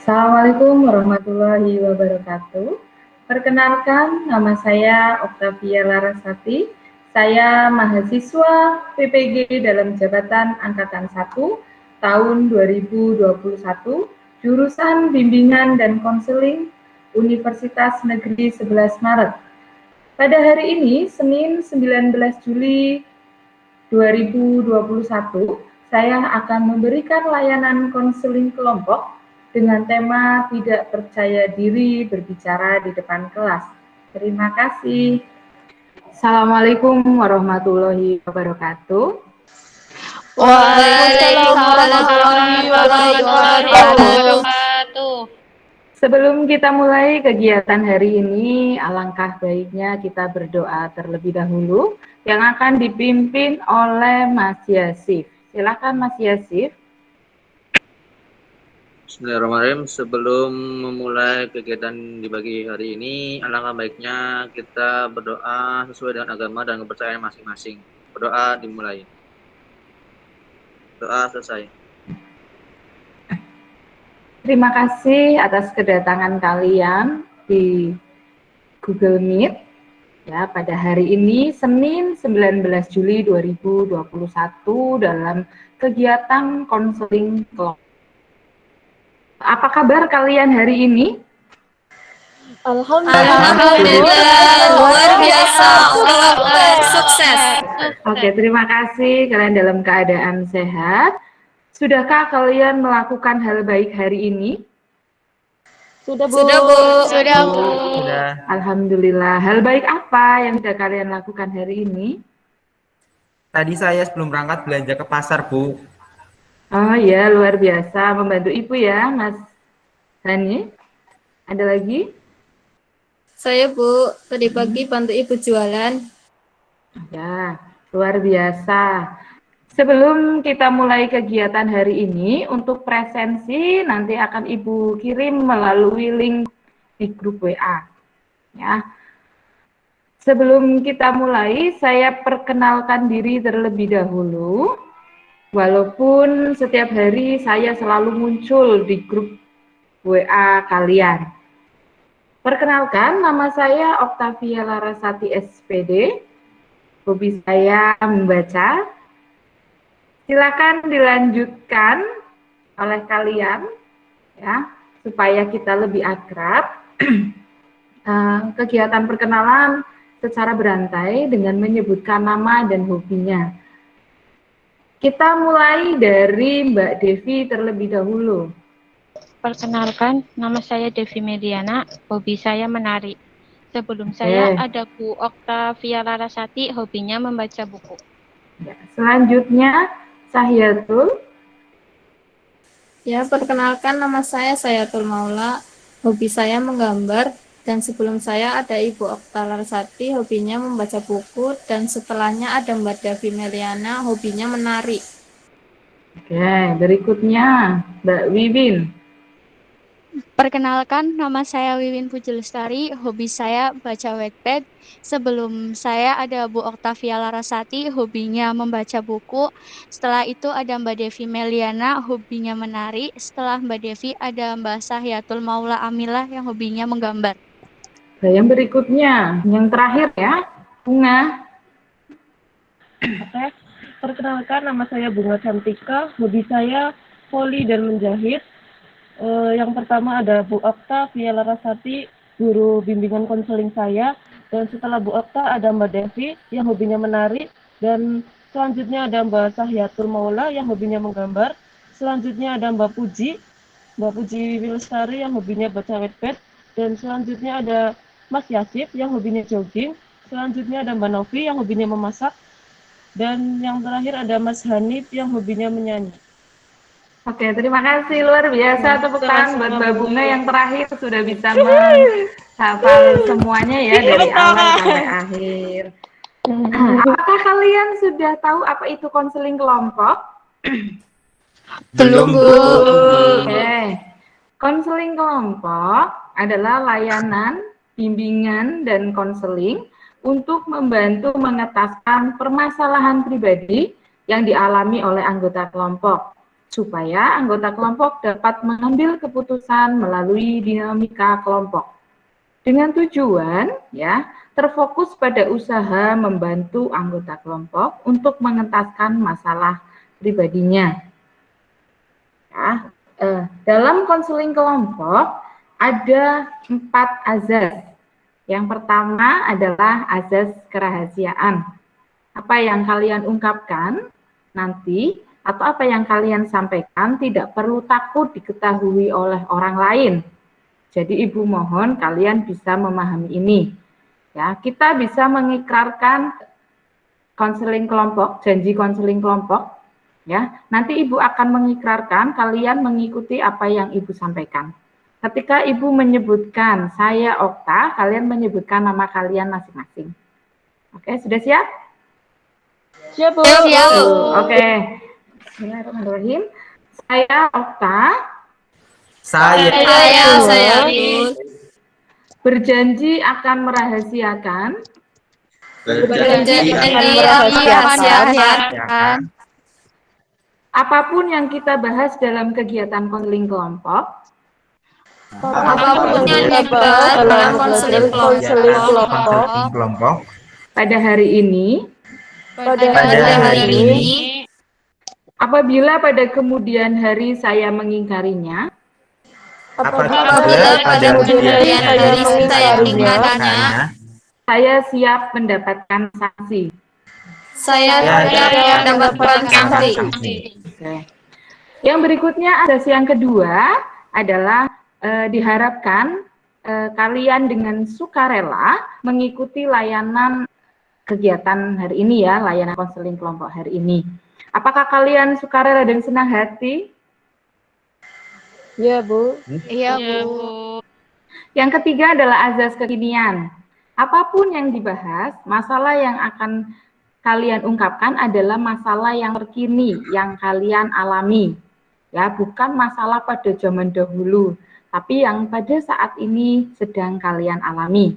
Assalamualaikum warahmatullahi wabarakatuh. Perkenalkan, nama saya Oktavia Larasati. Saya mahasiswa PPG dalam jabatan Angkatan 1 tahun 2021, jurusan Bimbingan dan Konseling Universitas Negeri 11 Maret. Pada hari ini, Senin 19 Juli 2021, saya akan memberikan layanan konseling kelompok dengan tema tidak percaya diri berbicara di depan kelas. Terima kasih. Assalamualaikum warahmatullahi wabarakatuh. Waalaikumsalam warahmatullahi wabarakatuh. Sebelum kita mulai kegiatan hari ini, alangkah baiknya kita berdoa terlebih dahulu yang akan dipimpin oleh Mas Yasif. Silakan Mas Yasif. Bismillahirrahmanirrahim. Sebelum memulai kegiatan di pagi hari ini, alangkah baiknya kita berdoa sesuai dengan agama dan kepercayaan masing-masing. Berdoa dimulai. Doa selesai. Terima kasih atas kedatangan kalian di Google Meet ya pada hari ini Senin 19 Juli 2021 dalam kegiatan konseling kelompok. Apa kabar kalian hari ini? Alhamdulillah, luar biasa, Allah Akbar, sukses. Oke, terima kasih kalian dalam keadaan sehat. Sudahkah kalian melakukan hal baik hari ini? Sudah, Bu. Sudah. Alhamdulillah. Hal baik apa yang sudah kalian lakukan hari ini? Tadi saya sebelum berangkat belanja ke pasar, Bu. Oh ya, luar biasa. Membantu Ibu ya, Mas Hani. Ada lagi? Saya, Bu, tadi pagi bantu Ibu jualan. Ya, luar biasa. Sebelum kita mulai kegiatan hari ini, untuk presensi nanti akan Ibu kirim melalui link di grup WA. Ya. Sebelum kita mulai, saya perkenalkan diri terlebih dahulu. Walaupun setiap hari saya selalu muncul di grup WA kalian. Perkenalkan, nama saya Oktavia Larasati SPD. Hobi saya membaca. Silakan dilanjutkan oleh kalian ya, supaya kita lebih akrab. Kegiatan perkenalan secara berantai dengan menyebutkan nama dan hobinya. Kita mulai dari Mbak Devi terlebih dahulu. Perkenalkan, nama saya Devi Mediana, hobi saya menari. Sebelum saya ada Bu Oktavia Larasati, hobinya membaca buku. Ya, selanjutnya, Sahyatul. Ya, perkenalkan nama saya Sayatul Maula, hobi saya menggambar, dan sebelum saya ada Ibu Oktavia Larasati, hobinya membaca buku, dan setelahnya ada Mbak Devi Meliana, hobinya menari. Oke, berikutnya Mbak Wiwin. Perkenalkan, nama saya Wiwin Puji Lestari, hobi saya baca Wattpad. Sebelum saya ada Bu Oktavia Larasati, hobinya membaca buku. Setelah itu ada Mbak Devi Meliana, hobinya menari. Setelah Mbak Devi ada Mbak Sahyatul Maula Amilah yang hobinya menggambar. Nah, yang berikutnya, yang terakhir ya, Bunga. Oke, perkenalkan nama saya Bunga Cantika, hobi saya voli dan menjahit. Yang pertama ada Bu Oktavia Larasati, guru bimbingan konseling saya, dan setelah Bu Okta ada Mbak Devi yang hobinya menari, dan selanjutnya ada Mbak Sahyatul Maula yang hobinya menggambar, selanjutnya ada Mbak Puji Wilestari yang hobinya baca Wattpad, dan selanjutnya ada Mas Yasif yang hobinya jogging, selanjutnya ada Mbak Novi yang hobinya memasak, dan yang terakhir ada Mas Hanif yang hobinya menyanyi. Oke, terima kasih, luar biasa. Tepuk tangan buat Mbak Bunga yang terakhir sudah bisa menghafal semuanya ya dari awal sampai akhir. Apakah kalian sudah tahu apa itu konseling kelompok? Belum, Bu. Oke, konseling kelompok adalah layanan, bimbingan, dan konseling untuk membantu mengetaskan permasalahan pribadi yang dialami oleh anggota kelompok. supaya anggota kelompok dapat mengambil keputusan melalui dinamika kelompok. Dengan tujuan ya terfokus pada usaha membantu anggota kelompok untuk mengentaskan masalah pribadinya. Ya, dalam konseling kelompok ada 4 azas. Yang pertama adalah azas kerahasiaan. Apa yang kalian ungkapkan nanti atau apa yang kalian sampaikan tidak perlu takut diketahui oleh orang lain. Jadi Ibu mohon kalian bisa memahami ini. Ya, kita bisa mengikrarkan konseling kelompok, janji konseling kelompok. Ya, nanti Ibu akan mengikrarkan kalian mengikuti apa yang Ibu sampaikan. Ketika Ibu menyebutkan saya Okta, kalian menyebutkan nama kalian masing-masing. Oke, sudah siap? Siap, Bu. Siap. Oke. Bismillahirrahmanirrahim. Saya Okta. Saya Saya Berjanji akan merahasiakan berjanji merahasiakan apapun yang kita bahas dalam kegiatan konseling kelompok apapun yang dibahas dalam konseling kelompok kelompok pada hari ini apabila pada kemudian hari saya mengingkarinya apabila pada kemudian hari saya meninggalkannya, saya siap mendapatkan sanksi. saya siap mendapatkan sanksi. Oke. Yang berikutnya azas yang kedua adalah diharapkan kalian dengan sukarela mengikuti layanan kegiatan hari ini ya, layanan konseling kelompok hari ini. Apakah kalian sukarela dan senang hati? Iya, Bu. Iya, Bu. Yang ketiga adalah azas kekinian. Apapun yang dibahas, masalah yang akan kalian ungkapkan adalah masalah yang terkini, yang kalian alami. Ya, bukan masalah pada zaman dahulu, tapi yang pada saat ini sedang kalian alami.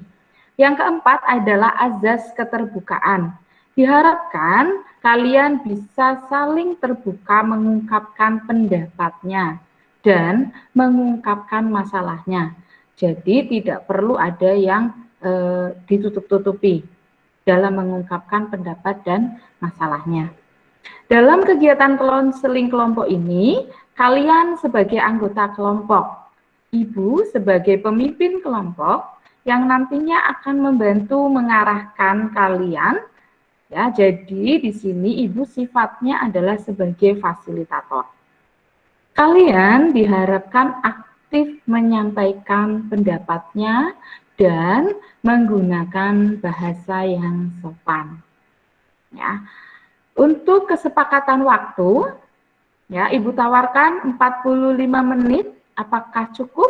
Yang keempat adalah azas keterbukaan. Diharapkan kalian bisa saling terbuka mengungkapkan pendapatnya dan mengungkapkan masalahnya. Jadi tidak perlu ada yang ditutup-tutupi dalam mengungkapkan pendapat dan masalahnya. Dalam kegiatan konseling kelompok ini, kalian sebagai anggota kelompok, Ibu sebagai pemimpin kelompok yang nantinya akan membantu mengarahkan kalian. Ya, jadi di sini Ibu sifatnya adalah sebagai fasilitator. Kalian diharapkan aktif menyampaikan pendapatnya dan menggunakan bahasa yang sopan. Ya. Untuk kesepakatan waktu, ya Ibu tawarkan 45 menit, apakah cukup?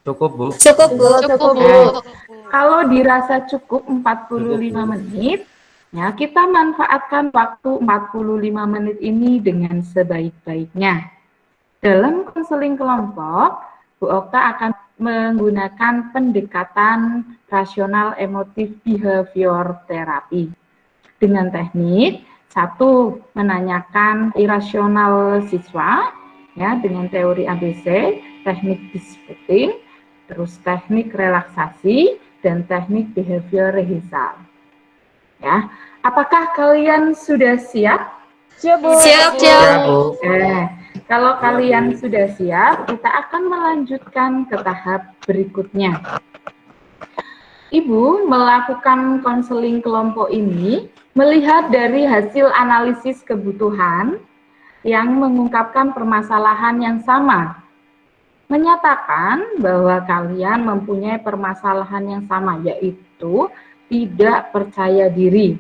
Cukup, Bu. Cukup, Bu. Cukup, Bu. Kalau dirasa cukup 45 menit, ya, kita manfaatkan waktu 45 menit ini dengan sebaik-baiknya. Dalam konseling kelompok, Bu Okta akan menggunakan pendekatan rasional emotif behavior therapy. Dengan teknik, 1, menanyakan irasional siswa, ya, dengan teori ABC, teknik disputing, terus teknik relaksasi, dan teknik behavior rehearsal. Ya, apakah kalian sudah siap? Siap, Bu. Siap. Bu. Kalau kalian sudah siap, kita akan melanjutkan ke tahap berikutnya. Ibu melakukan konseling kelompok ini melihat dari hasil analisis kebutuhan yang mengungkapkan permasalahan yang sama, menyatakan bahwa kalian mempunyai permasalahan yang sama, yaitu tidak percaya diri.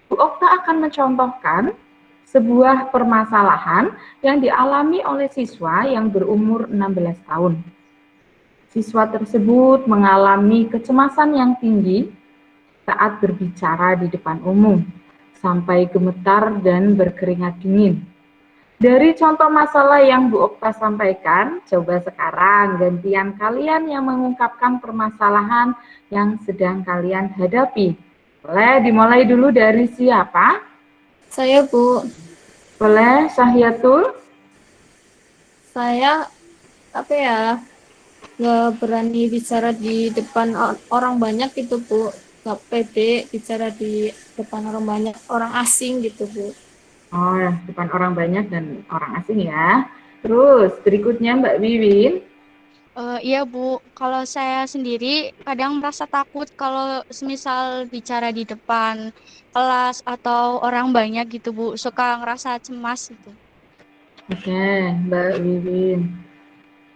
Bu Okta akan mencontohkan sebuah permasalahan yang dialami oleh siswa yang berumur 16 tahun. Siswa tersebut mengalami kecemasan yang tinggi saat berbicara di depan umum, sampai gemetar dan berkeringat dingin. Dari contoh masalah yang Bu Okta sampaikan, coba sekarang gantian kalian yang mengungkapkan permasalahan yang sedang kalian hadapi. Boleh dimulai dulu dari siapa? Saya, Bu. Boleh, Syahiatul? Saya apa ya, nggak berani bicara di depan orang banyak gitu Bu, nggak pede bicara di depan orang banyak, orang asing gitu Bu. Oh, depan orang banyak dan orang asing ya. Terus berikutnya Mbak Wiwin. Iya Bu, kalau saya sendiri kadang merasa takut kalau semisal bicara di depan kelas atau orang banyak gitu Bu, suka ngerasa cemas gitu. Oke, Mbak Wiwin.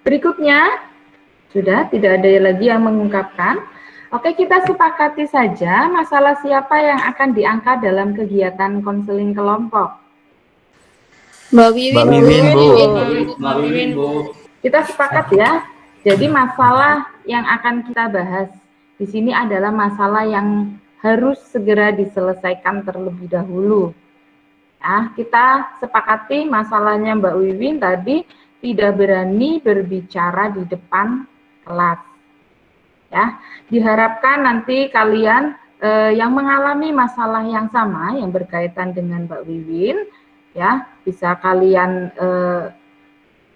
Berikutnya, sudah tidak ada lagi yang mengungkapkan. Oke, kita sepakati saja masalah siapa yang akan diangkat dalam kegiatan konseling kelompok. Mbak Wiwin, Mbak Wiwin, Bu. Kita sepakat ya. Jadi masalah yang akan kita bahas di sini adalah masalah yang harus segera diselesaikan terlebih dahulu. Ya, kita sepakati masalahnya Mbak Wiwin tadi tidak berani berbicara di depan kelas. Ya, diharapkan nanti kalian yang mengalami masalah yang sama yang berkaitan dengan Mbak Wiwin, ya bisa kalian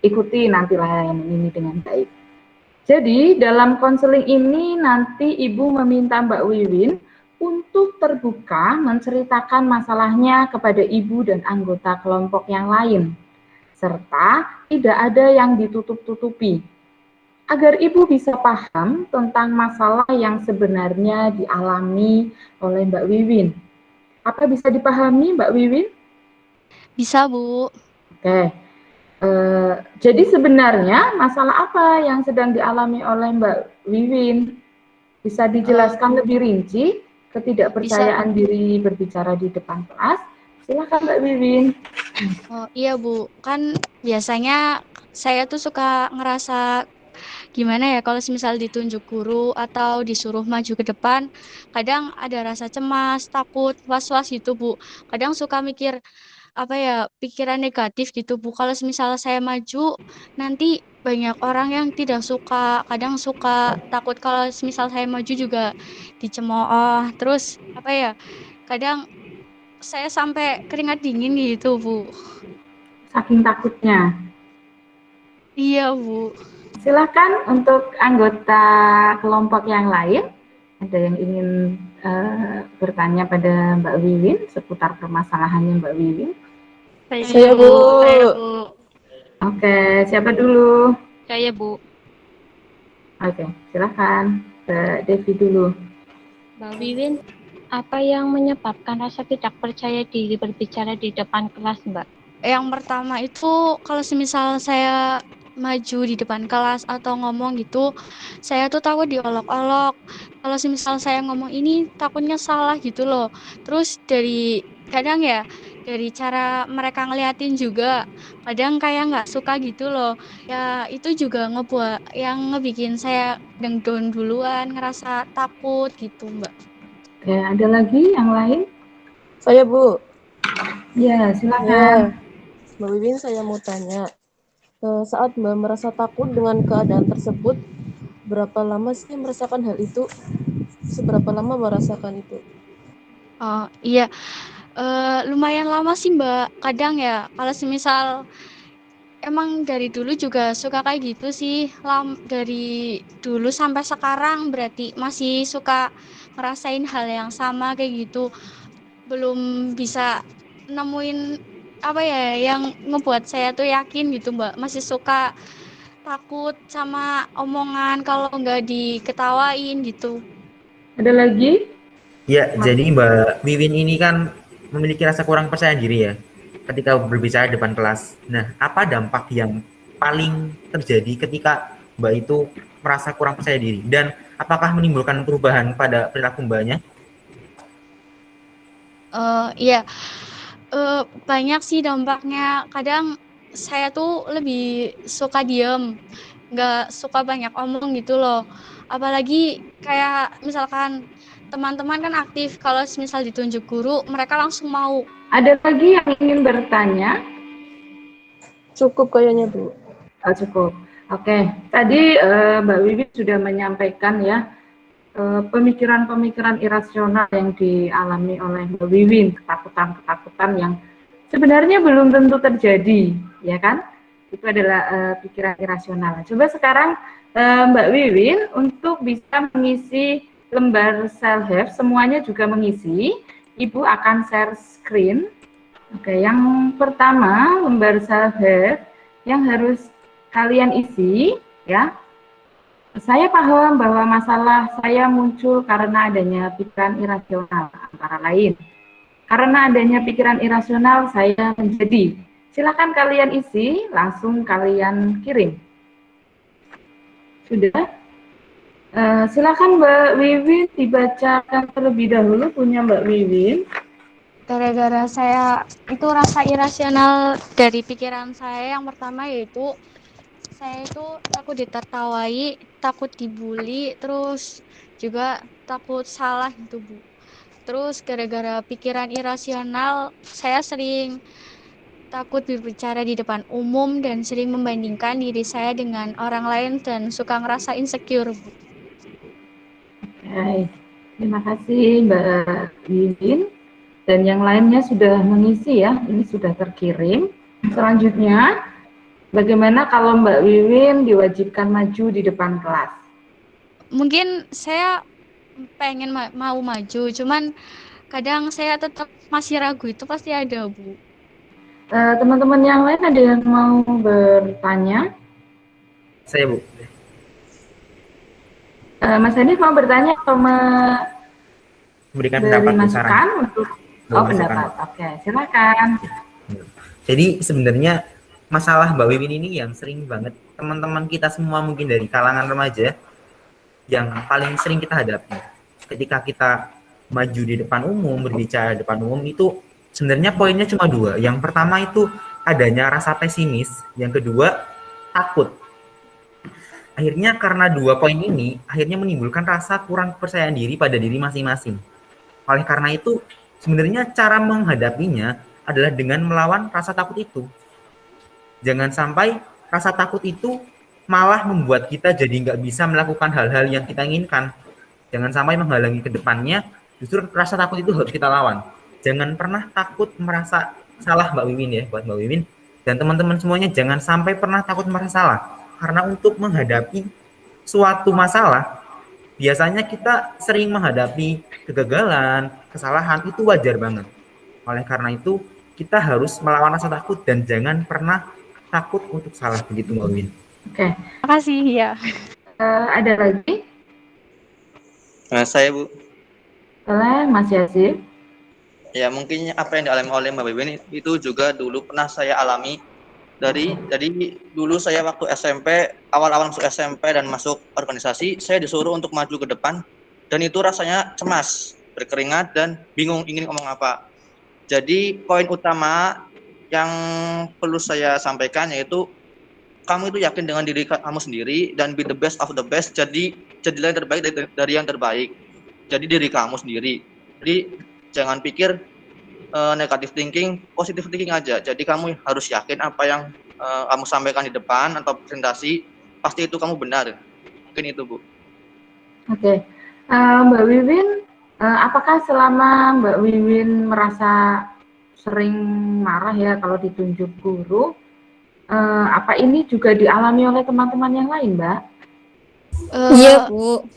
ikuti nanti layanan ini dengan baik. Jadi dalam konseling ini nanti Ibu meminta Mbak Wiwin untuk terbuka menceritakan masalahnya kepada Ibu dan anggota kelompok yang lain, serta tidak ada yang ditutup-tutupi, agar Ibu bisa paham tentang masalah yang sebenarnya dialami oleh Mbak Wiwin. Apa bisa dipahami Mbak Wiwin? Bisa Bu. Oke. Jadi sebenarnya masalah apa yang sedang dialami oleh Mbak Wiwin? Bisa dijelaskan lebih rinci? Ketidakpercayaan diri berbicara di depan kelas? Silakan Mbak Wiwin. Oh iya Bu, kan biasanya saya tuh suka ngerasa gimana ya kalau misal ditunjuk guru atau disuruh maju ke depan, kadang ada rasa cemas, takut, was-was gitu Bu. Kadang suka mikir apa ya, pikiran negatif gitu Bu, kalau misal saya maju nanti banyak orang yang tidak suka, kadang suka takut kalau misal saya maju juga dicemooh, terus apa ya, kadang saya sampai keringat dingin gitu Bu. Saking takutnya. Iya Bu. Silakan untuk anggota kelompok yang lain. Ada yang ingin bertanya pada Mbak Wiwin seputar permasalahannya Mbak Wiwin? Saya Bu. Oke, siapa dulu? Saya Bu. Oke, silakan Mbak Devi dulu. Mbak Wiwin, apa yang menyebabkan rasa tidak percaya diri berbicara di depan kelas, Mbak? Yang pertama itu kalau semisal saya maju di depan kelas atau ngomong gitu, saya tuh takut diolok-olok. Kalau semisal saya ngomong ini takutnya salah gitu loh. Terus kadang ya dari cara mereka ngeliatin juga, kadang kayak nggak suka gitu loh. Ya itu juga ngebikin saya down duluan, ngerasa takut gitu Mbak. Oke, ada lagi yang lain? Saya Bu. Ya, silakan. Mbak Wiwin, saya mau tanya. Saat Mbak merasa takut dengan keadaan tersebut, berapa lama sih merasakan hal itu? Seberapa lama merasakan itu? Oh iya, lumayan lama sih Mbak. Kadang ya kalau semisal emang dari dulu juga suka kayak gitu sih. Dari dulu sampai sekarang berarti masih suka ngerasain hal yang sama kayak gitu. Belum bisa nemuin apa ya yang ngebuat saya tuh yakin gitu Mbak. Masih suka takut sama omongan kalau nggak diketawain gitu. Ada lagi? Ya, jadi Mbak Wiwin ini kan memiliki rasa kurang percaya diri ya ketika berbicara di depan kelas. Nah, apa dampak yang paling terjadi ketika Mbak itu merasa kurang percaya diri? Dan apakah menimbulkan perubahan pada perilaku Mbaknya? Iya, banyak sih dampaknya. Kadang saya tuh lebih suka diem, nggak suka banyak omong gitu loh. Apalagi kayak misalkan teman-teman kan aktif, kalau misal ditunjuk guru, mereka langsung mau. Ada lagi yang ingin bertanya? Cukup kayaknya Bu. Oh, cukup. Oke, tadi Mbak Wiwin sudah menyampaikan ya pemikiran-pemikiran irasional yang dialami oleh Mbak Wiwin, ketakutan-ketakutan yang sebenarnya belum tentu terjadi, ya kan? Itu adalah pikiran irasional. Coba sekarang Mbak Wiwin untuk bisa mengisi lembar self-help, semuanya juga mengisi. Ibu akan share screen. Oke, yang pertama lembar self-help yang harus kalian isi, ya. Saya paham bahwa masalah saya muncul karena adanya pikiran irasional, antara lain. Karena adanya pikiran irasional, saya menjadi. Silakan kalian isi, langsung kalian kirim. Sudah? Silakan Mbak Wiwin dibacakan terlebih dahulu, punya Mbak Wiwin. Gara-gara saya itu rasa irasional dari pikiran saya yang pertama yaitu saya itu takut ditertawai, takut dibully, terus juga takut salah gitu Bu. Terus gara-gara pikiran irasional saya sering takut berbicara di depan umum dan sering membandingkan diri saya dengan orang lain dan suka ngerasa insecure Bu. Oke, terima kasih Mbak Wiwin. Dan yang lainnya sudah mengisi ya, ini sudah terkirim. Selanjutnya, bagaimana kalau Mbak Wiwin diwajibkan maju di depan kelas? Mungkin saya pengen mau maju, cuman kadang saya tetap masih ragu, itu pasti ada Bu. Teman-teman yang lain ada yang mau bertanya? Saya Bu. Mas Anies mau bertanya atau Memberikan beri pendapat masukan saran. untuk Masukan. pendapat. Oke, silakan. Jadi sebenarnya masalah Mbak Wiwin ini yang sering banget teman-teman kita semua mungkin dari kalangan remaja yang paling sering kita hadapi. Ketika kita maju di depan umum, berbicara di depan umum itu sebenarnya poinnya cuma dua. Yang pertama itu adanya rasa pesimis, yang kedua takut. Akhirnya karena dua poin ini akhirnya menimbulkan rasa kurang percaya diri pada diri masing-masing. Oleh karena itu sebenarnya cara menghadapinya adalah dengan melawan rasa takut itu. Jangan sampai rasa takut itu malah membuat kita jadi nggak bisa melakukan hal-hal yang kita inginkan. Jangan sampai menghalangi ke depannya, justru rasa takut itu harus kita lawan. Jangan pernah takut merasa salah Mbak Wiwin ya, buat Mbak Wiwin. Dan teman-teman semuanya jangan sampai pernah takut merasa salah. Karena untuk menghadapi suatu masalah, biasanya kita sering menghadapi kegagalan, kesalahan, itu wajar banget. Oleh karena itu, kita harus melawan rasa takut dan jangan pernah takut untuk salah, begitu Mbak Win. Oke. Terima kasih ya. Ada lagi? Saya Bu. Boleh, Mas Yazid. Ya mungkin apa yang dialami oleh Mbak Wiwin itu juga dulu pernah saya alami. Jadi dulu saya waktu SMP, awal-awal masuk SMP dan masuk organisasi, saya disuruh untuk maju ke depan dan itu rasanya cemas, berkeringat dan bingung ingin ngomong apa. Jadi poin utama yang perlu saya sampaikan yaitu kamu itu yakin dengan diri kamu sendiri dan be the best of the best. Jadilah yang terbaik dari yang terbaik. Jadi diri kamu sendiri. Jadi jangan pikir negative thinking, positive thinking aja. Jadi kamu harus yakin apa yang kamu sampaikan di depan atau presentasi, pasti itu kamu benar. Mungkin itu Bu. Oke. Mbak Wiwin, apakah selama Mbak Wiwin merasa sering marah ya kalau ditunjuk guru, apa ini juga dialami oleh teman-teman yang lain, Mbak? Iya Bu.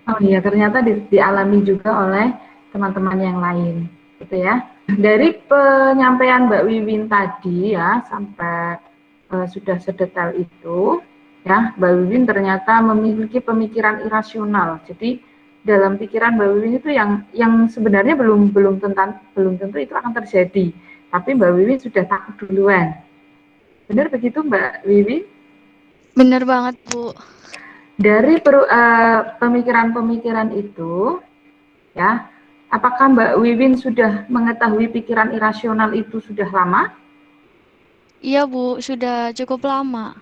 Oh iya, ternyata dialami juga oleh teman-teman yang lain, gitu ya. Dari penyampaian Mbak Wiwin tadi ya, sampai sudah sedetail itu, ya, Mbak Wiwin ternyata memiliki pemikiran irasional. Jadi dalam pikiran Mbak Wiwin itu yang sebenarnya belum tentu itu akan terjadi, tapi Mbak Wiwin sudah takut duluan. Benar begitu Mbak Wiwin? Bener banget Bu. Dari pemikiran-pemikiran itu, ya. Apakah Mbak Wiwin sudah mengetahui pikiran irasional itu sudah lama? Iya Bu, sudah cukup lama.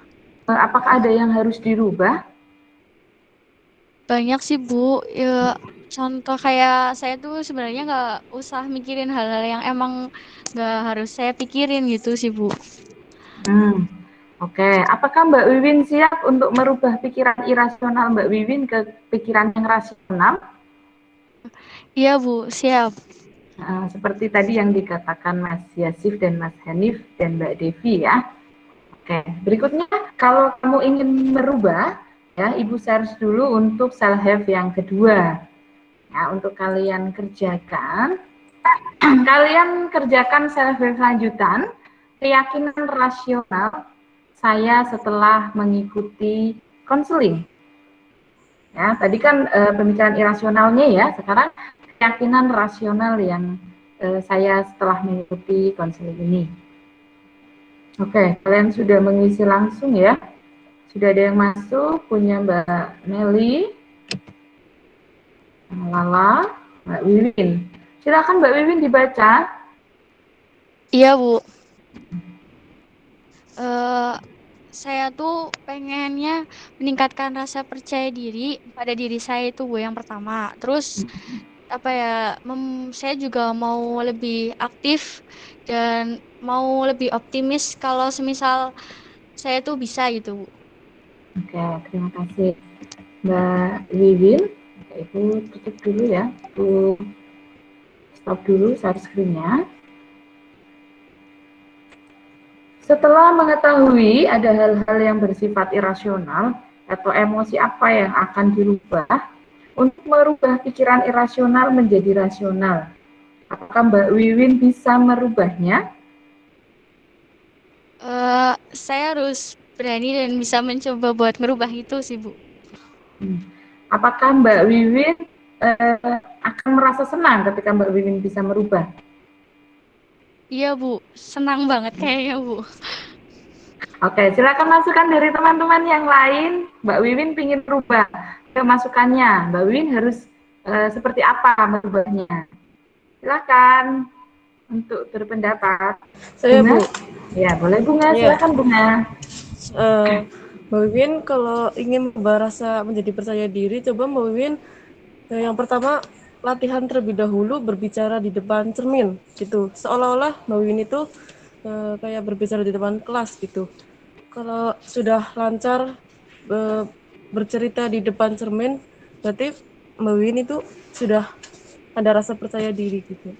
Apakah ada yang harus dirubah? Banyak sih Bu. Ya, contoh kayak saya tuh sebenarnya nggak usah mikirin hal-hal yang emang nggak harus saya pikirin gitu sih Bu. Oke. Apakah Mbak Wiwin siap untuk merubah pikiran irasional Mbak Wiwin ke pikiran yang rasional? Iya Bu, siap. Seperti tadi yang dikatakan Mas Yasif dan Mas Hanif dan Mbak Devi ya. Oke, berikutnya kalau kamu ingin merubah, ya Ibu share dulu untuk self help yang kedua. Ya, untuk kalian kerjakan, kalian kerjakan self help lanjutan, keyakinan rasional saya setelah mengikuti konseling. Ya, tadi kan pemikiran irasionalnya ya, sekarang keyakinan rasional yang saya setelah mengikuti konseling ini. Oke, kalian sudah mengisi langsung ya. Sudah ada yang masuk, punya Mbak Meli, Lala, Mbak Wiwin. Silakan Mbak Wiwin dibaca. Iya, Bu. Saya tuh pengennya meningkatkan rasa percaya diri pada diri saya itu, Bu, yang pertama. Terus apa ya, saya juga mau lebih aktif dan mau lebih optimis kalau semisal saya tuh bisa gitu, Bu. Oke, terima kasih Mbak Wiwin. Ibu tutup dulu ya. Ibu stop dulu share screen-nya. Setelah mengetahui ada hal-hal yang bersifat irasional atau emosi apa yang akan dirubah, untuk merubah pikiran irasional menjadi rasional, apakah Mbak Wiwin bisa merubahnya? Saya harus berani dan bisa mencoba buat merubah itu sih, Bu. Apakah Mbak Wiwin akan merasa senang ketika Mbak Wiwin bisa merubah? Iya, Bu. Senang banget kayaknya, Bu. Oke, silakan masukan dari teman-teman yang lain. Mbak Wiwin ingin merubah ke masukannya. Mbak Wiwin harus seperti apa merubahnya? Silakan untuk berpendapat. Saya, Bunga? Bu. Ya, boleh Bunga. Iya. Silakan Bunga. Mbak Wiwin kalau ingin merubah rasa menjadi percaya diri, coba Mbak Wiwin yang pertama latihan terlebih dahulu berbicara di depan cermin gitu. Seolah-olah Mbak Wiwin itu kayak berbicara di depan kelas gitu. Kalau sudah lancar bercerita di depan cermin, berarti Mbak Wiwin itu sudah ada rasa percaya diri gitu.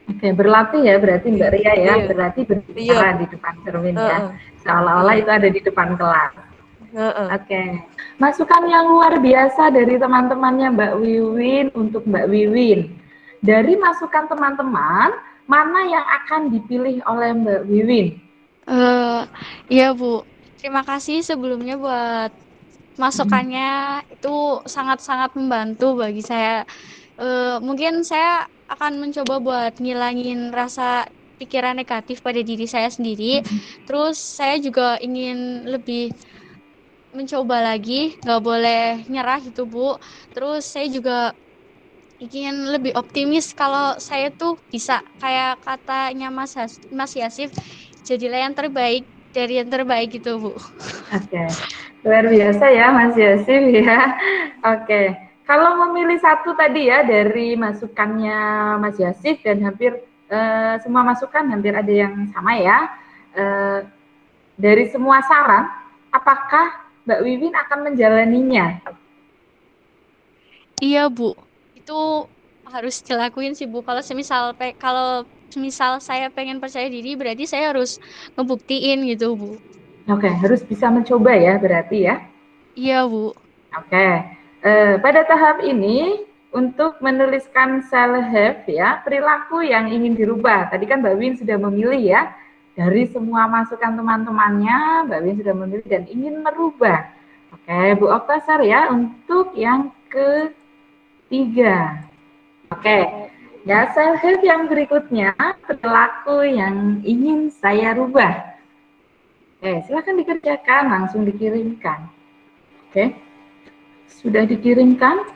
Oke, berlatih ya berarti Mbak Ria ya, Iya. berarti berbicara di depan cermin ya, seolah-olah itu ada di depan kelas. Oke, masukan yang luar biasa dari teman-temannya Mbak Wiwin untuk Mbak Wiwin. Dari masukan teman-teman, mana yang akan dipilih oleh Mbak Wiwin? Iya, Bu. Terima kasih sebelumnya buat masukannya, itu sangat-sangat membantu bagi saya. Mungkin saya akan mencoba buat ngilangin rasa pikiran negatif pada diri saya sendiri. Terus saya juga ingin lebih mencoba lagi, nggak boleh nyerah gitu, Bu. Terus saya juga ingin lebih optimis kalau saya tuh bisa, kayak katanya Mas Yasif, jadilah yang terbaik dari yang terbaik gitu, Bu. Oke, luar biasa ya Mas Yasif ya. Oke, kalau memilih satu tadi ya dari masukannya Mas Yasif dan hampir semua masukan hampir ada yang sama ya. Dari semua saran, apakah Mbak Wiwin akan menjalaninya? Iya, Bu. Itu harus dilakuin sih, Bu. Kalau semisal saya pengen percaya diri, berarti saya harus ngebuktiin gitu, Bu. Oke, harus bisa mencoba ya berarti ya. Iya, Bu. Oke, pada tahap ini untuk menuliskan self help ya, perilaku yang ingin dirubah. Tadi kan Mbak Win sudah memilih ya, dari semua masukan teman-temannya, Mbak Win sudah memilih dan ingin merubah. Oke, Bu Oktasar ya, untuk yang ketiga. Oke, ya self help yang berikutnya, perilaku yang ingin saya rubah. Oke, silakan dikerjakan, langsung dikirimkan. Oke, sudah dikirimkan?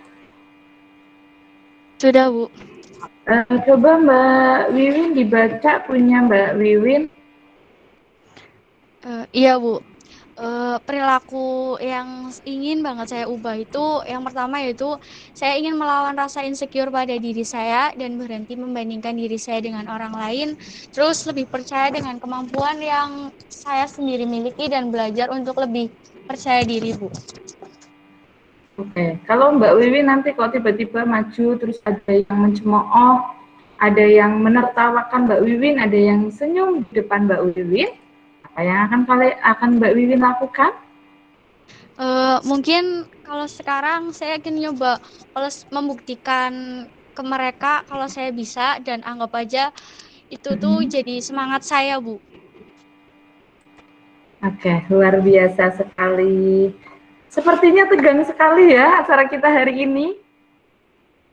Sudah, Bu. Coba Mbak Wiwin dibaca punya Mbak Wiwin. Iya, Bu. Perilaku yang ingin banget saya ubah itu yang pertama yaitu saya ingin melawan rasa insecure pada diri saya dan berhenti membandingkan diri saya dengan orang lain, terus lebih percaya dengan kemampuan yang saya sendiri miliki dan belajar untuk lebih percaya diri, Bu. Oke, kalau Mbak Wiwin nanti kok tiba-tiba maju terus ada yang mencemooh Ada yang menertawakan Mbak Wiwin, ada yang senyum di depan Mbak Wiwin. Apa yang akan Mbak Wiwin lakukan? Mungkin kalau sekarang saya akan nyoba kalau membuktikan ke mereka kalau saya bisa dan anggap aja itu tuh jadi semangat saya, Bu. Oke, luar biasa sekali. Sepertinya tegang sekali ya acara kita hari ini.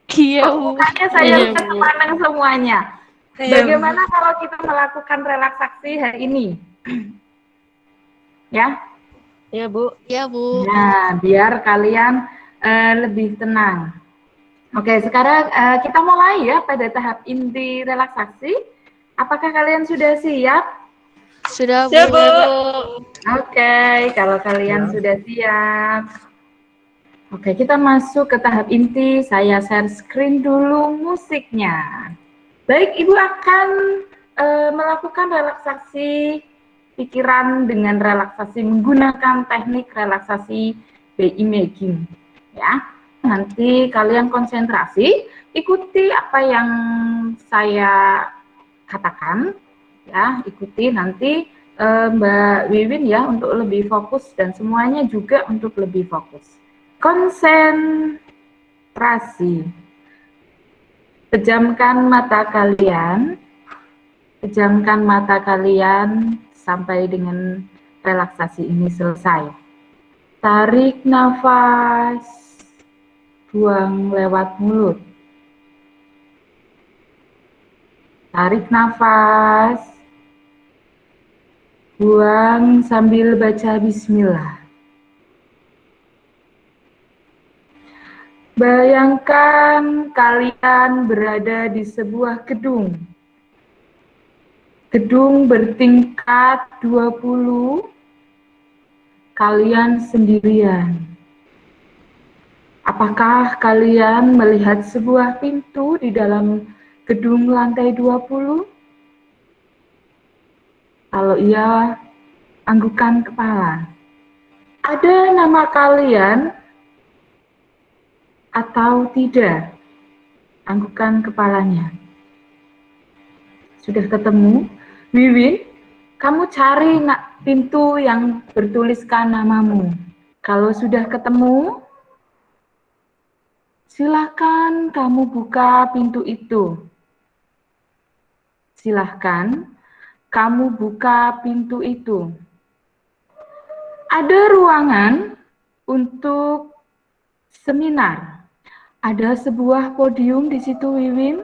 Iya, Kok Bu. mukanya saya lihat semangat semuanya. Bagaimana kalau kita melakukan relaksasi hari ini? Ya, Ya, Bu. Iya, Bu. nah, biar kalian lebih tenang. Oke, sekarang kita mulai ya pada tahap inti relaksasi. Apakah kalian sudah siap? Sudah, Bu. Siap, Bu. Oke, kalau kalian sudah siap. Oke, kita masuk ke tahap inti. Saya share screen dulu musiknya. Baik, Ibu akan melakukan relaksasi pikiran dengan relaksasi menggunakan teknik relaksasi Beimaging. Ya, nanti kalian konsentrasi, ikuti apa yang saya katakan. Ya, ikuti nanti Mbak Wiwin ya untuk lebih fokus dan semuanya juga untuk lebih fokus. Konsentrasi. Pejamkan mata kalian. Pejamkan mata kalian sampai dengan relaksasi ini selesai. Tarik nafas, buang lewat mulut. Tarik nafas, buang sambil baca bismillah. Bayangkan kalian berada di sebuah gedung. Gedung bertingkat 20, kalian sendirian. Apakah kalian melihat sebuah pintu di dalam gedung lantai 20? Kalau iya, anggukan kepala. Ada nama kalian atau tidak? Anggukan kepalanya. Sudah ketemu? Wiwin, kamu cari pintu yang bertuliskan namamu. Kalau sudah ketemu, silakan kamu buka pintu itu. Silahkan kamu buka pintu itu. Ada ruangan untuk seminar. Ada sebuah podium di situ, Wiwin.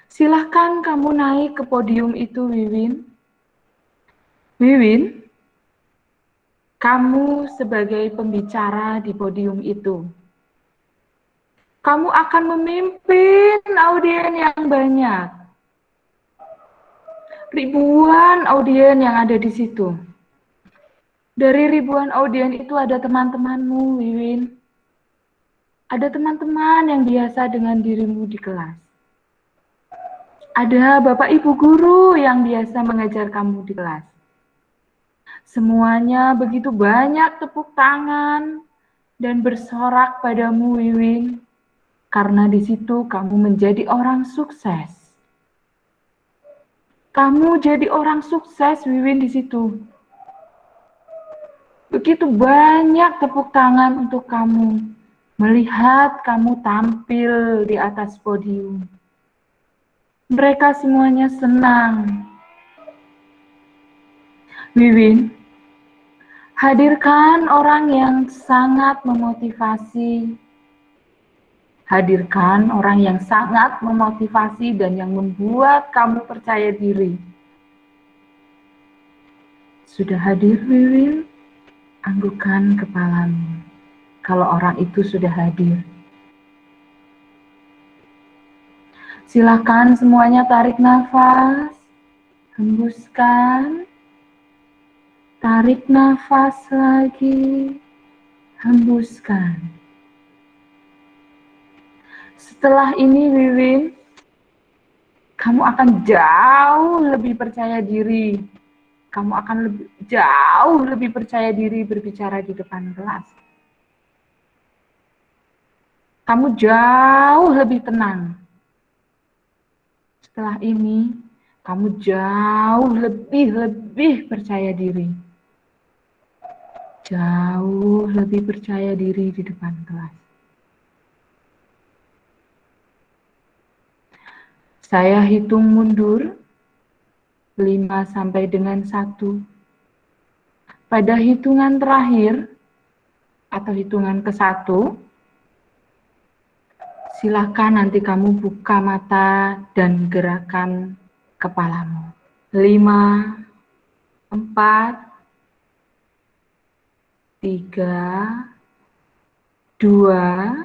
Silahkan kamu naik ke podium itu, Wiwin. Wiwin, kamu sebagai pembicara di podium itu. Kamu akan memimpin audien yang banyak. Ribuan audien yang ada di situ. Dari ribuan audien itu ada teman-temanmu, Wiwin. Ada teman-teman yang biasa dengan dirimu di kelas. Ada Bapak Ibu guru yang biasa mengajar kamu di kelas. Semuanya begitu banyak tepuk tangan dan bersorak padamu, Wiwin. Karena di situ kamu menjadi orang sukses. Kamu jadi orang sukses, Wiwin, di situ. Begitu banyak tepuk tangan untuk kamu. Melihat kamu tampil di atas podium. Mereka semuanya senang. Wiwin, hadirkan orang yang sangat memotivasi. Hadirkan orang yang sangat memotivasi dan yang membuat kamu percaya diri. Sudah hadir, Wiwin? Anggukan kepalamu. Kalau orang itu sudah hadir. Silakan semuanya tarik nafas, hembuskan, tarik nafas lagi, hembuskan. Setelah ini, Wiwin, kamu akan jauh lebih percaya diri. Kamu akan jauh lebih percaya diri berbicara di depan kelas. Kamu jauh lebih tenang. Setelah ini, kamu jauh lebih percaya diri. Jauh lebih percaya diri di depan kelas. Saya hitung mundur 5 sampai dengan 1. Pada hitungan terakhir atau hitungan ke-1, silakan nanti kamu buka mata dan gerakan kepalamu. 5, 4, 3, 2,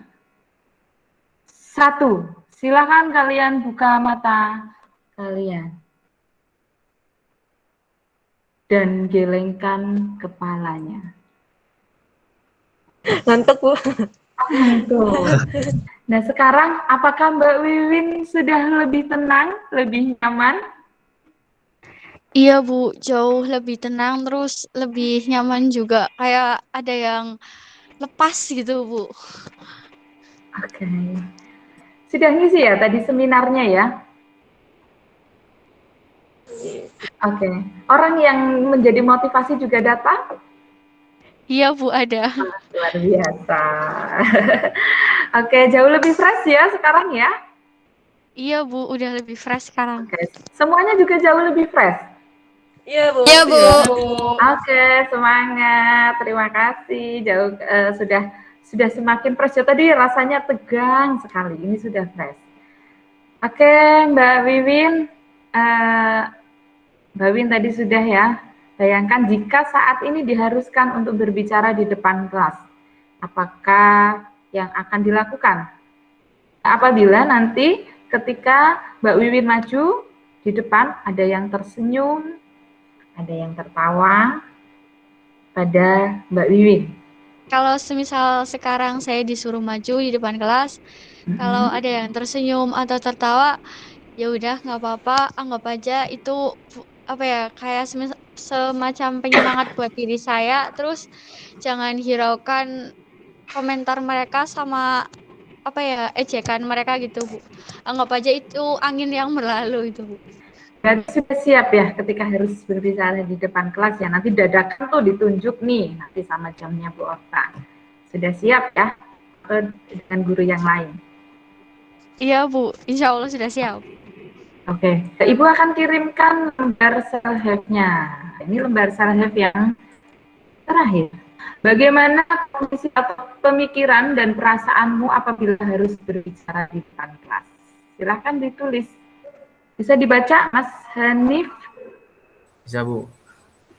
1. Silakan kalian buka mata kalian. Dan gelengkan kepalanya. Ngantuk, Bu. Ngantuk. Nah, sekarang apakah Mbak Wiwin sudah lebih tenang, lebih nyaman? Iya Bu, jauh lebih tenang terus lebih nyaman juga. Kayak ada yang lepas gitu Bu. Oke. Sudah ngisi ya tadi seminarnya ya? Oke. Orang yang menjadi motivasi juga datang? Iya Bu, ada. Luar biasa. Oke, jauh lebih fresh ya sekarang ya? Iya Bu, udah lebih fresh sekarang. Oke. Semuanya juga jauh lebih fresh? Iya, Bu. Iya, Bu. Oke, semangat. Terima kasih. Jauh sudah semakin fresh. Ya, tadi rasanya tegang sekali. Ini sudah fresh. Oke, Mbak Wiwin. Mbak Wiwin tadi sudah ya. Bayangkan jika saat ini diharuskan untuk berbicara di depan kelas. Apakah yang akan dilakukan? Apabila nanti ketika Mbak Wiwin maju di depan, ada yang tersenyum, ada yang tertawa pada Mbak Wiwin. Kalau semisal sekarang saya disuruh maju di depan kelas, kalau ada yang tersenyum atau tertawa, ya udah nggak apa-apa, anggap aja itu apa ya, kayak semacam penyemangat buat diri saya. Terus jangan hiraukan komentar mereka sama apa ya, ejekan mereka gitu Bu. Anggap aja itu angin yang berlalu itu Bu. Berarti sudah siap ya ketika harus berbicara di depan kelas ya. Nanti dadakan tuh ditunjuk nih nanti sama jamnya Bu Okta. Sudah siap ya dengan guru yang lain? Iya Bu, insya Allah sudah siap. Oke, Ibu akan kirimkan lembar self-help-nya. Ini lembar self-help yang terakhir. Bagaimana kondisi atau pemikiran dan perasaanmu apabila harus berbicara di depan kelas? Silahkan ditulis. Bisa dibaca, Mas Hanif? Bisa, Bu.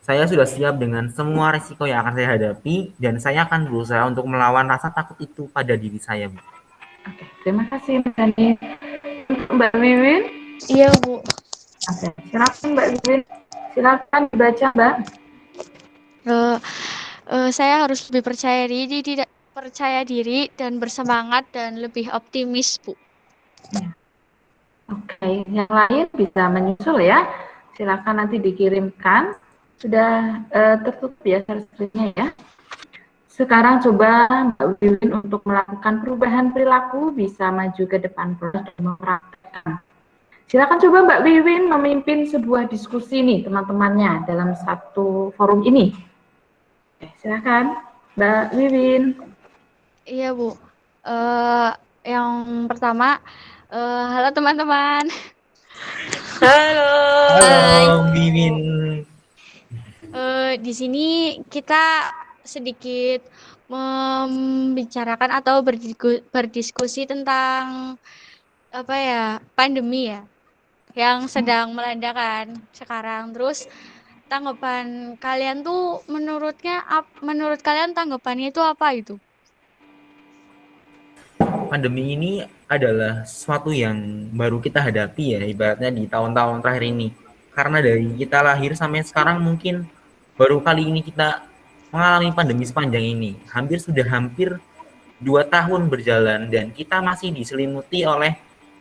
Saya sudah siap dengan semua risiko yang akan saya hadapi, dan saya akan berusaha untuk melawan rasa takut itu pada diri saya, Bu. Oke, terima kasih, Mas Hanif. Mbak Wiwin? Iya, Bu. Oke, silakan Mbak Wiwin. Silakan dibaca, Mbak. Saya harus lebih percaya diri dan bersemangat dan lebih optimis, Bu. Ya. Oke, yang lain bisa menyusul ya. Silakan nanti dikirimkan. Sudah tertutup ya servisnya ya. Sekarang coba Mbak Wiwin untuk melakukan perubahan perilaku bisa maju ke depan kelas dan mempraktekkan. Silakan coba Mbak Wiwin memimpin sebuah diskusi nih teman-temannya dalam satu forum ini. Oke, silakan Mbak Wiwin. Iya Bu. Yang pertama, halo teman-teman. Halo. Halo, Wiwin. Di sini kita sedikit membicarakan atau berdiskusi tentang apa ya, pandemi ya, yang sedang melanda kan sekarang. Terus tanggapan kalian tuh menurut kalian tanggapannya itu apa itu? Pandemi ini adalah sesuatu yang baru kita hadapi ya, ibaratnya di tahun-tahun terakhir ini. Karena dari kita lahir sampai sekarang mungkin baru kali ini kita mengalami pandemi sepanjang ini. Hampir 2 tahun berjalan dan kita masih diselimuti oleh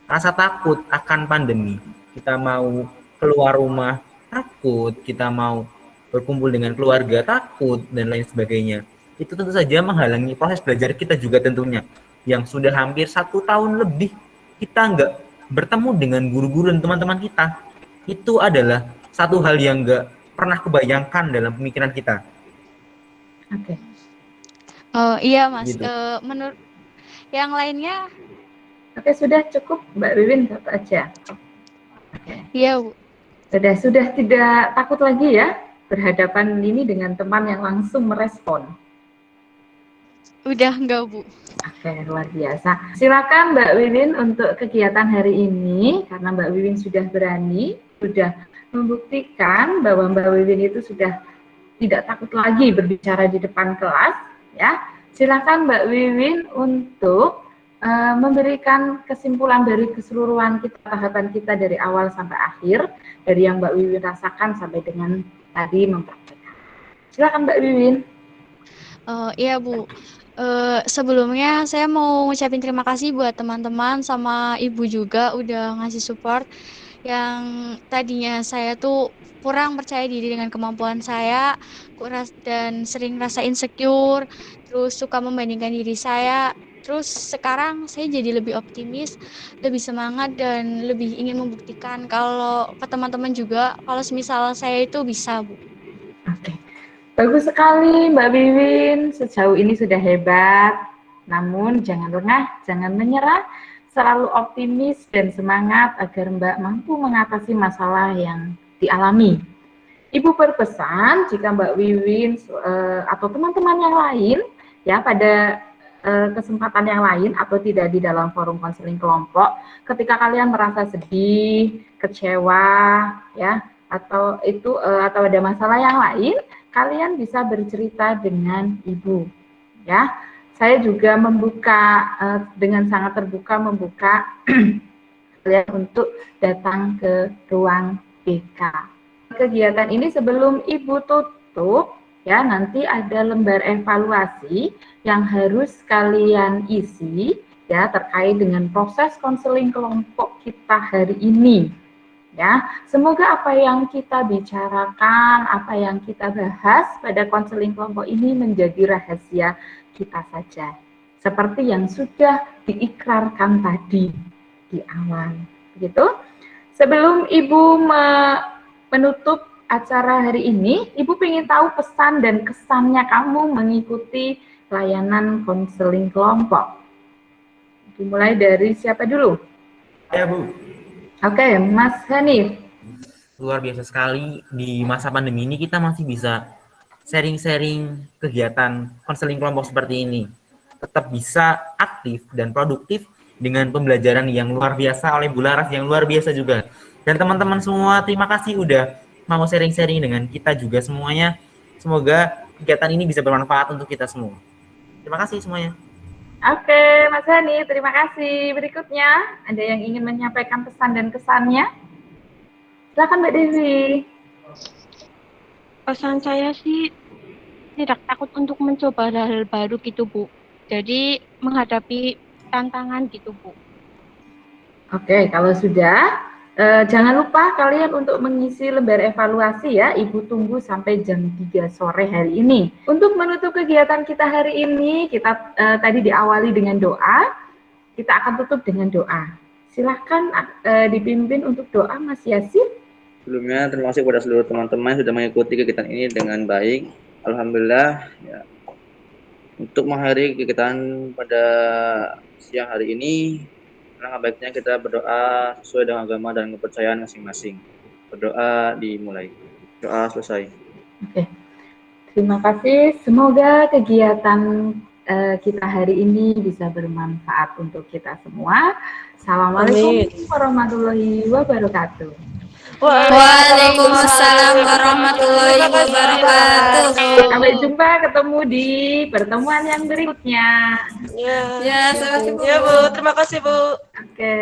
rasa takut akan pandemi. Kita mau keluar rumah takut, kita mau berkumpul dengan keluarga takut, dan lain sebagainya. Itu tentu saja menghalangi proses belajar kita juga tentunya. Yang sudah hampir 1 tahun lebih kita nggak bertemu dengan guru-guru dan teman-teman kita, itu adalah satu hal yang nggak pernah kebayangkan dalam pemikiran kita. Oke. Oh iya Mas, Gitu. menurut yang lainnya, Oke, sudah cukup Mbak Wiwin satu aja. Oke. iya Bu. Sudah tidak takut lagi ya berhadapan ini dengan teman yang langsung merespon. Udah enggak Bu. Oke, luar biasa. Silakan Mbak Wiwin untuk kegiatan hari ini, karena Mbak Wiwin sudah berani, sudah membuktikan bahwa Mbak Wiwin itu sudah tidak takut lagi berbicara di depan kelas, ya. Silakan Mbak Wiwin untuk memberikan kesimpulan dari keseluruhan kita, tahapan kita dari awal sampai akhir, dari yang Mbak Wiwin rasakan sampai dengan tadi mempraktekkan. Silakan Mbak Wiwin. Iya Bu. Sebelumnya saya mau ngucapin terima kasih buat teman-teman sama Ibu juga udah ngasih support. Yang tadinya saya tuh kurang percaya diri dengan kemampuan saya, dan sering rasa insecure, terus suka membandingkan diri saya. Terus sekarang saya jadi lebih optimis, lebih semangat, dan lebih ingin membuktikan kalau ke teman-teman juga kalau semisal saya itu bisa, Bu. Oke. Bagus sekali Mbak Wiwin, sejauh ini sudah hebat. Namun jangan lengah, jangan menyerah, selalu optimis dan semangat agar Mbak mampu mengatasi masalah yang dialami. Ibu berpesan jika Mbak Wiwin atau teman-teman yang lain ya pada kesempatan yang lain atau tidak di dalam forum konseling kelompok, ketika kalian merasa sedih, kecewa, ya atau ada masalah yang lain, kalian bisa bercerita dengan ibu, ya. Saya juga membuka dengan sangat terbuka membuka kalian untuk datang ke ruang BK. Kegiatan ini sebelum ibu tutup, ya nanti ada lembar evaluasi yang harus kalian isi, ya terkait dengan proses konseling kelompok kita hari ini. Ya, semoga apa yang kita bicarakan, apa yang kita bahas pada konseling kelompok ini menjadi rahasia kita saja. Seperti yang sudah diikrarkan tadi di awal. Begitu? Sebelum Ibu menutup acara hari ini, Ibu ingin tahu pesan dan kesannya kamu mengikuti layanan konseling kelompok. Dimulai dari siapa dulu? Ya, Bu. Oke, Mas Hanif. Luar biasa sekali di masa pandemi ini kita masih bisa sharing-sharing kegiatan konseling kelompok seperti ini. Tetap bisa aktif dan produktif dengan pembelajaran yang luar biasa oleh Bu Laras yang luar biasa juga. Dan teman-teman semua, terima kasih udah mau sharing-sharing dengan kita juga semuanya. Semoga kegiatan ini bisa bermanfaat untuk kita semua. Terima kasih semuanya. Oke, Mas Hani, terima kasih. Berikutnya, ada yang ingin menyampaikan pesan dan kesannya? Silakan Mbak Devi. Pesan saya sih tidak takut untuk mencoba hal-hal baru gitu, Bu. Jadi menghadapi tantangan gitu, Bu. Oke, kalau sudah, jangan lupa kalian untuk mengisi lembar evaluasi ya. Ibu tunggu sampai jam 3 sore hari ini. Untuk menutup kegiatan kita hari ini, kita tadi diawali dengan doa. Kita akan tutup dengan doa. Silahkan dipimpin untuk doa Mas Yasin. Sebelumnya terima kasih kepada seluruh teman-teman yang sudah mengikuti kegiatan ini dengan baik. Alhamdulillah ya. Untuk mengakhiri kegiatan pada siang hari ini, alangkah baiknya kita berdoa sesuai dengan agama dan kepercayaan masing-masing. Berdoa dimulai. Doa selesai. Oke. Terima kasih. Semoga kegiatan kita hari ini bisa bermanfaat untuk kita semua. Assalamualaikum warahmatullahi wabarakatuh. Waalaikumsalam warahmatullahi wabarakatuh. Sampai jumpa ketemu di pertemuan yang berikutnya. Ya, Ya, sampai ya Bu, terima kasih Bu. Oke.